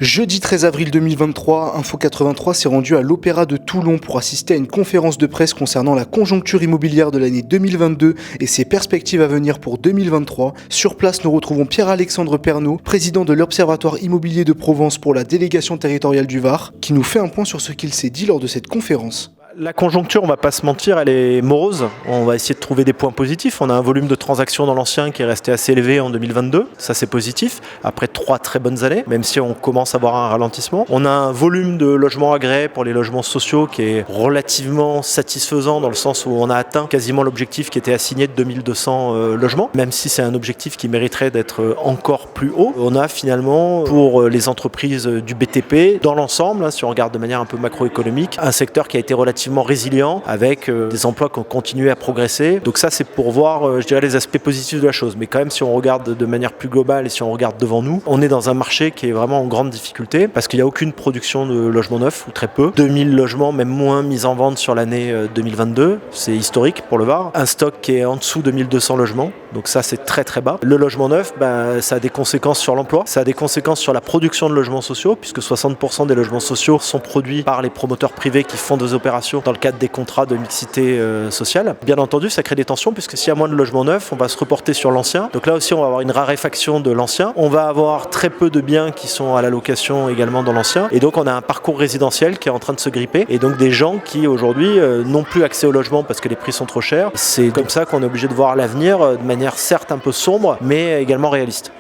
Jeudi 13 avril 2023, Info 83 s'est rendu à l'Opéra de Toulon pour assister à une conférence de presse concernant la conjoncture immobilière de l'année 2022 et ses perspectives à venir pour 2023. Sur place, nous retrouvons Pierre-Alexandre Pernaut, président de l'Observatoire immobilier de Provence pour la délégation territoriale du Var, qui nous fait un point sur ce qu'il s'est dit lors de cette conférence. La conjoncture, on va pas se mentir, elle est morose. On va essayer de trouver des points positifs. On a un volume de transactions dans l'ancien qui est resté assez élevé en 2022. Ça, c'est positif. Après 3 très bonnes années, même si on commence à avoir un ralentissement. On a un volume de logements agréés pour les logements sociaux qui est relativement satisfaisant dans le sens où on a atteint quasiment l'objectif qui était assigné de 2200 logements. Même si c'est un objectif qui mériterait d'être encore plus haut. On a finalement, pour les entreprises du BTP, dans l'ensemble, si on regarde de manière un peu macroéconomique, un secteur qui a été relativement résilient avec des emplois qui ont continué à progresser. Donc ça, c'est pour voir, je dirais, les aspects positifs de la chose. Mais quand même, si on regarde de manière plus globale et si on regarde devant nous, on est dans un marché qui est vraiment en grande difficulté parce qu'il n'y a aucune production de logements neufs ou très peu. 2000 logements, même moins, mis en vente sur l'année 2022. C'est historique pour le Var. Un stock qui est en dessous de 1200 logements. Donc ça, c'est très très bas. Le logement neuf, ça a des conséquences sur l'emploi. Ça a des conséquences sur la production de logements sociaux puisque 60% des logements sociaux sont produits par les promoteurs privés qui font des opérations dans le cadre des contrats de mixité sociale. Bien entendu, ça crée des tensions puisque s'il y a moins de logements neufs, on va se reporter sur l'ancien. Donc là aussi, on va avoir une raréfaction de l'ancien. On va avoir très peu de biens qui sont à la location également dans l'ancien. Et donc, on a un parcours résidentiel qui est en train de se gripper. Et donc, des gens qui aujourd'hui n'ont plus accès au logement parce que les prix sont trop chers. C'est comme ça qu'on est obligé de voir l'avenir de manière certes un peu sombre, mais également réaliste.